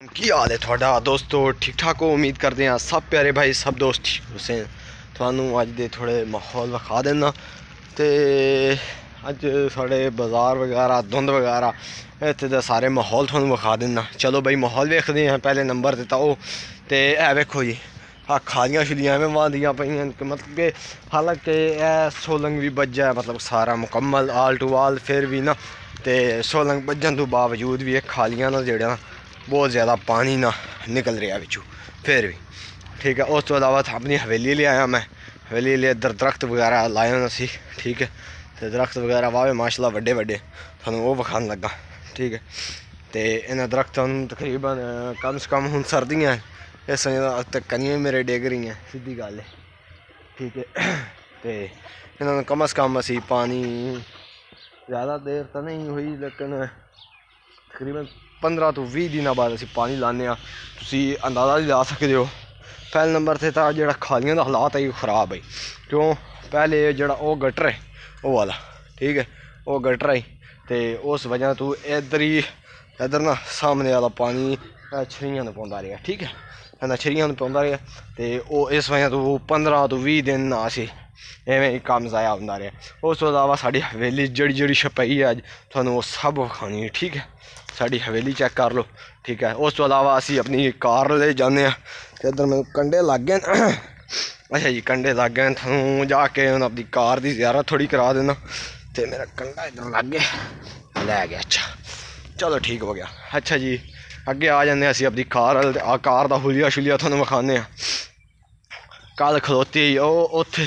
की हाल है थोड़ा दोस्तों? ठीक ठाक हो? उम्मीद करते हैं सब प्यारे भाई सब दोस्त ठीक हो। थानू अज दे थोड़े माहौल विखा देना तो अज साढ़े बाजार वगैरह धुंध वगैरह इतने दे सारे माहौल थानू विखा देना। चलो भाई माहौल वेखते हैं। पहले नंबर दिता वो तो है वेखो जी खालियां शुलियां एवं वहादियाँ पईयां मतलब कि हालांकि सोलंग भी बज्जा है मतलब सारा मुकम्मल आल टू आल फिर भी ना तो सोलंग बज्जन तो बावजूद भी खालियां ना जेड़ा बहुत ज़्यादा पानी ना निकल रहा बिचू फिर भी ठीक है। उस तो अलावा अपनी हवेली ले आया मैं। हवेली ले इधर दरख्त वगैरह लाए असी ठीक है। तो दरख्त वगैरह वावे माशाल्लाह वड्डे वड्डे थानू वो विखान लगा ठीक है। तो इन्होंने दरख्तों तकरीबन कम से कम हूँ सर्दियाँ इस तक कनियां मेरे डिग रही हैं सीधी गल है ठीक है। तो इन्होंने कम से कम असी पानी ज़्यादा देर तो नहीं हुई लेकिन तकरीबन 15 तो 20 दिन बाद असी पानी लाने तुसी अंदाज़ा ही ला सकते हो। पहले नंबर से तो जो खालियां का हालात है खराब है क्यों पहले जोड़ा वो गटर है वो वाला ठीक है वो गटर है तो उस वजह तो इधर ना सामने वाला पानी छरियां पौंदा रहा ठीक है ना छरियां पौंदा रहा तो इस वजह तो 15 तो 20 दिन असी एवें ही काम ज़ाया होंदा रहा। उस तो अलावा साड़ी हवेली जड़ी जड़ी छपाई है अज थानू वो सब विखानी है ठीक है। साड़ी हवेली चेक कर लो ठीक है। उस तो अलावा असी अपनी कार ले जाने तो इधर मैं कंडे लग गए अच्छा जी कंडे लग गए थानू जाके अपनी कार की ज़ियारत थोड़ी करा देना तो मेरा कंडा इधर लग गया लै गया। अच्छा चलो ठीक हो गया। अच्छा जी अगे आ जाने असी अपनी कार का हुलिया शुलिया थानू विखाने कल खलोती उत्थे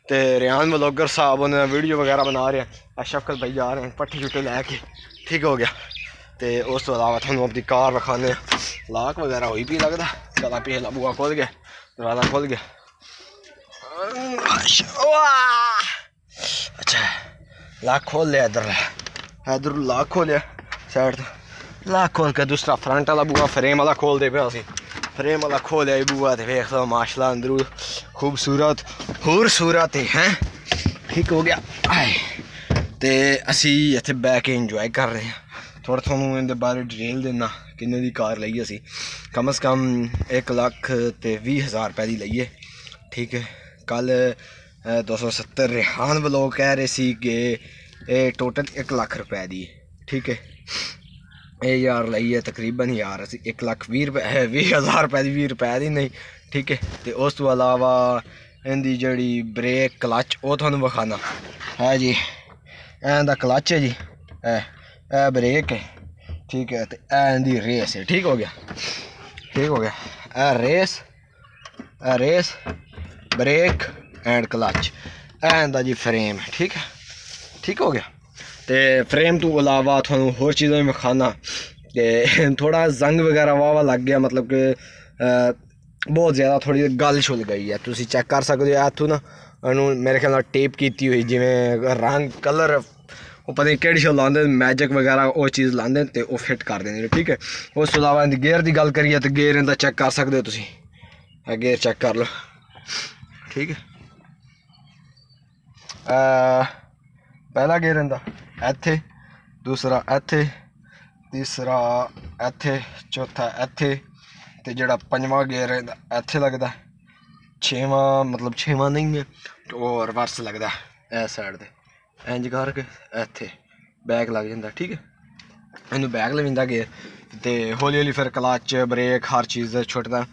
तो रियान व्लॉगर साहब उन्हें वीडियो वगैरह बना रहे हैं शफकत भाई जा रहे हैं पट्ठे छुट्टे लैके ठीक हो गया। तो उस तो अलावा थानू अपनी कार विखाने लाक वगैरह हुई भी लगता चला पहला बुआ खुल गया दरवाज़ा खुल गया। अच्छा लाक खोल लिया इधर लाक खोलिया साइड तो लाक खोल के दूसरा फ्रंट वाला बुआ फ्रेम वाला खोल दे पे असी फ्रेम वाला खोलिया बुआ तो वेख लो माशाल्लाह अंदरू खूबसूरत है ठीक हो गया। तो असी इत्थे बह के इंजॉय कर रहे हैं थोड़ा थानू इनके बारे डिटेल देना किन्ने दी कार लई असी कम से कम 1,20,000 रुपए की लईए ठीक है। कल 270 रेहान व्लॉग कह रहे सी कि टोटल 1 लाख रुपए दी ठीक है। ये यार लई है तकरीबन यार असी 1,20,000 रुपए 20,000 रुपए की 20 रुपए की नहीं ठीक है। तो उस तो अलावा इनकी जड़ी ब्रेक क्लच वो थानू विखाना है जी एंदा क्लच है जी ए ब्रेक है ठीक है। तो इनकी रेस है ठीक हो गया रेस ब्रेक एंड क्लच इनका जी फ्रेम है ठीक हो गया। तो फ्रेम तो अलावा थानू होर चीज़ों में विखाना कि थोड़ा जंग वगैरह वावा लग गया मतलब कि बहुत ज़्यादा थोड़ी गल छुल गई है तुसी चेक कर सकते हो इतों ना मेरे ख्याल टेप की हुई जिमें रंग कलर वो पता नहीं केड़ी शो लाते मैजिक वगैरह वो चीज़ लाते तो वो फिट कर देंगे ठीक है। उस तो अलावा गेयर की गल करिए तो गेयर इनका चेक कर सकते हो तुसी गेयर चेक कर लो ठीक है। पहला गेयर इनका इत्थे दूसरा इत्थे तीसरा इत्थे चौथा इत्थे तो जोड़ा पंजवां गेयर इत्थे लगता छेवां मतलब छेवां नहीं है तो रिवर्स लगता है इस साइड से इंज करके इत्थे बैक लग जाता ठीक है। इनू बैक लविंदा गेयर तो हौली हौली फिर क्लच ब्रेक हर चीज़ छुटता।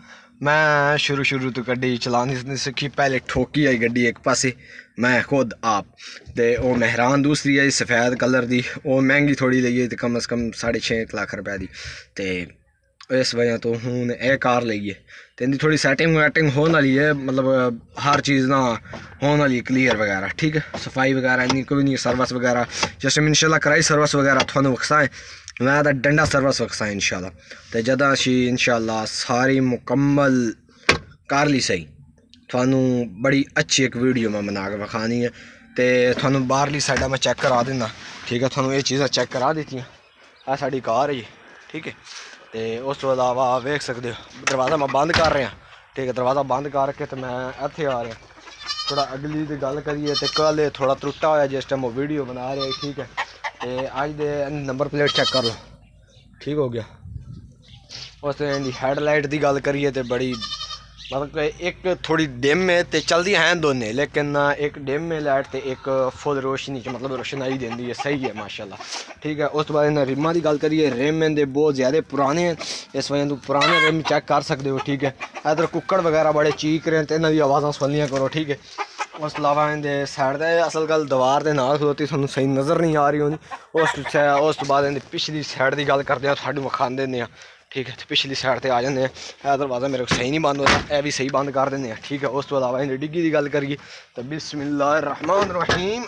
मैं शुरू तो गड्डी चलानी नहीं सीखी पहले ठोकी आई गड्डी एक पासे मैं खुद आप तो वो मेहरान दूसरी आई सफ़ेद कलर की वो महंगी थोड़ी लई तो कम से कम 6.5 लाख रुपए की तो इस वजह तो हूँ यह कार लईए तो इनकी थोड़ी सैटिंग वैटिंग होने वाली है मतलब हर चीज़ ना होने वाली क्लीयर वगैरह ठीक है। सफाई वगैरह इन्नी कोई नहीं सर्विस वगैरह जैसे मैं इंशाल्लाह कराई सर्विस वगैरह थानू वक्साएं मैं तो डंडा सर्विस वक्साएं इंशाल्लाह तो जदा असी इंशाल्लाह सारी मुकम्मल कर ली सही थानू बड़ी अच्छी एक वीडियो मैं बना के विखानी है तो थानू बाहरली साइडा मैं चेक करा देना ठीक है। थानू ये चीज़ां चेक करा दी आ साड़ी कार है ठीक है। तो उस तो अलावा वेख सकते हो दरवाज़ा मैं बंद कर रहा ठीक है। दरवाज़ा बंद करके तो मैं इत्थे आ रहा थोड़ा अगली की गल करिए तो कल थोड़ा त्रुट्टा होया जिस टाइम वो वीडियो बना रहे ठीक है। तो अज दे नंबर प्लेट चेक कर लो ठीक हो गया। उस इहदी हैडलाइट की गल करिए तो बड़ी मतलब एक थोड़ी डिम है तो चलती हैं दोनों, लेकिन एक डिम है लाइट तो एक फुल रोशनी मतलब रोशनाई देंदी है, सही है माशाल्लाह। ठीक है, उस बाद इन्हें रिमां की गल करिए, रिम इनके बहुत ज़्यादा पुराने हैं, इस वजह तुम पुराने रिम चेक कर सकते हो। ठीक है, इधर कुक्कड़ वगैरह बड़े चीक रहे हैं तो इन्हों की आवाज़ा सुनिया करो। ठीक है, उस अलावा इनके सैड से असल गल दीवार के नाल खलोती थोड़ा सही नज़र नहीं आ रही होनी। उस बाद इनकी पिछली सैड की गल करते हैं, सानू विखाते हैं। ठीक है, तो पिछली साइड से आ जाते हैं। यह दरवाज़ा मेरे को सही नहीं बंद होता, यह भी सही बंद कर देंगे। ठीक है, उस तो अलावा इन्हें डिग्गी की गल करिए तो बिस्मिल्लाहिर्रहमानिर्रहीम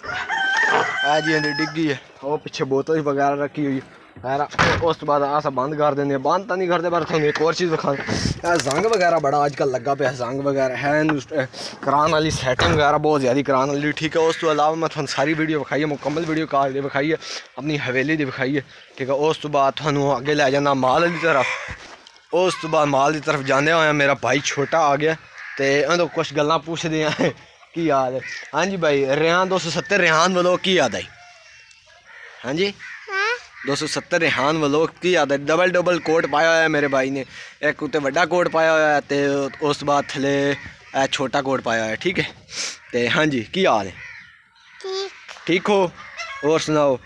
है जी इन्हें डिग्गी है, वो पिछे बोतल वगैरह रखी हुई है। उस तो बाद अस बंद कर देंगे, बंद तो नहीं करते पर थोड़ी एक और चीज़ दिखा, जंग वगैरह बड़ा अजकल लगा पे, जंग वगैरह है कराने वाली सैटिंग वगैरह बहुत ज़्यादा कराने वाली। ठीक है, उस तो अलावा मैं थोड़ी सारी वीडियो विखाई है, मुकम्मल वीडियो कार दी विखाई है, अपनी हवेली की विखाई है। ठीक है, उस तो बाद थोड़ा अगे लै जाना माल की तरफ। उस तो बाद माल की तरफ जाने हुए मेरा भाई छोटा आ गया तो कुछ गल्लां पूछते हैं की याद है। हाँ जी भाई, रेहान 270 रेहान वालों की याद आई? हाँ जी 270 रेहान वालों की याद है? डबल डबल कोट पाया हुआ है मेरे भाई ने, एक उत्ते वड्डा कोट पाया हुआ है तो उस बाद थले छोटा कोट पाया हुआ है। ठीक है, तो हाँ जी की हाल है? ठीक हो? और सुनाओ?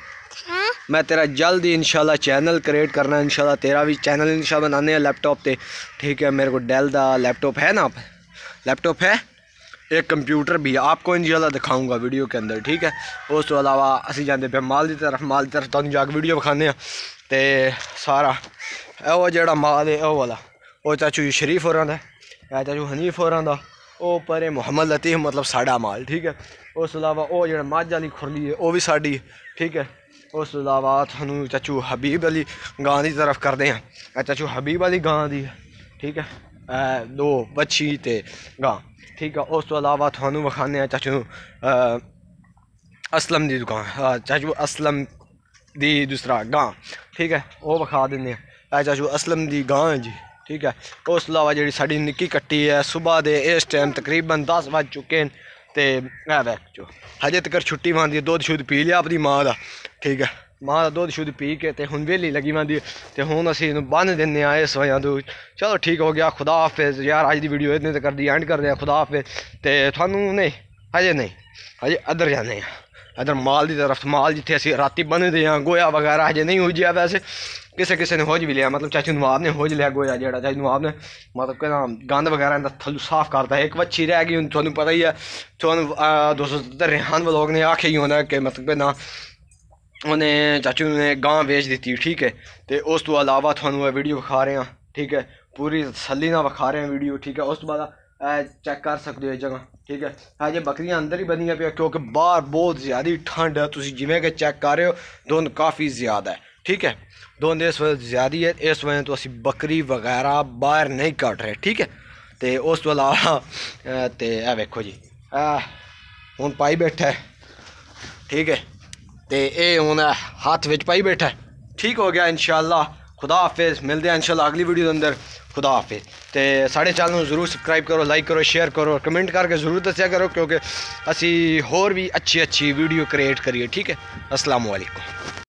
मैं तेरा जल्द ही इंशाल्लाह चैनल क्रिएट करना है, इंशाल्लाह तेरा भी चैनल इंशाल्लाह बनाने हैं लैपटॉप पे। ठीक है, मेरे को डेल का लैपटॉप है ना, लैपटॉप है, एक कंप्यूटर भी है, आपको इंशाल्लाह दिखाऊंगा वीडियो के अंदर। ठीक है, उस तो अलावा असी जाते पे माल की तरफ तुम जाके वीडियो विखाने तो सारा वो जो माल है वो वाला वो चाचू शरीफ होरां दा, चाचू हनीफ होरां दा, वो पर मुहम्मद लतीफ़ मतलब साड़ा माल। ठीक है, उस अलावा वो जो मझ वाली खुरली है वो भी साड़ी। ठीक है, उस अलावा थानू चाचू हबीब अली गां की तरफ करते हैं, चाचू हबीब अली गां दी। ठीक है, दो बच्ची ते गां। ठीक है, उस तो अलावा थानू विखाने चाचू असलम की दुकान, चाचू असलम दी दूसरा गां। ठीक है, वो विखा दें, चाचू असलम की गां है जी। ठीक है, उस अलावा जी साड़ी निक्की कट्टी है, सुबह के इस टाइम तकरीबन 10 बज चुके हैं तो हजे तक छुट्टी मारती है, दुध शुद्ध पी लिया अपनी माँ का। ठीक है, माँ का दुध शुद्ध पी के तो हुण वेली लगी मांदी तो हुण असी बन दें इस वजह तो। चलो ठीक हो गया, खुदा हाफिज़ यार, अज की वीडियो इतने कर दी एंड कर दें, खुदा हाफिज़। तो थानू नहीं हजे नहीं, हजे अदर जाने इधर माल की तरफ, माल जिथे असी राती बन्नते हैं, गोया वगैरह हजे नहीं हो जाए, वैसे किसी ने होज भी लिया, मतलब चाचू नवाब ने होज लिया गोया, जो चाचू नवाब ने मतलब क्या गंद वगैरह थलू साफ करता है। एक बच्ची रह गई, थोनू पता ही है, थोनू 270 रेहान लोग ने आखे ही होना कि मतलब ना उन्हें चाचू ने गां बेच दी। ठीक है, तो उस तो अलावा थोनू वीडियो विखा रहे हैं। ठीक है, पूरी तसल्ली ना विखा रहे हैं वीडियो। ठीक है, उस तो बाद चेक कर सकते हो जगह। ठीक है, अजे बकरियां अंदर ही बनिया पे क्योंकि बाहर बहुत ज़्यादा ठंड है, तुम जिमें कि चेक कर रहे हो धुंध काफ़ी ज़्यादा है। ठीक है, धुंध इस वजह ज़्यादा है, इस वजह तो असी बकरी वगैरह बाहर नहीं कट रहे। ठीक है, तो उस तो अलावा तो वेखो जी हूँ पाई बैठा है। ठीक है, तो ये हूँ हाथ विच पाई बैठा है। ठीक हो गया इंशाल्लाह, खुदा हाफिज़, मिलते हैं इंशाल्लाह अगली वीडियो के अंदर। खुदा हाफिज़। तो साढ़े चैनल को जरूर सबसक्राइब करो, लाइक करो, शेयर करो और कमेंट करके जरूर दस्या करो क्योंकि असी होर भी अच्छी वीडियो क्रिएट करिए। ठीक है, अस्सलाम वालेकुम।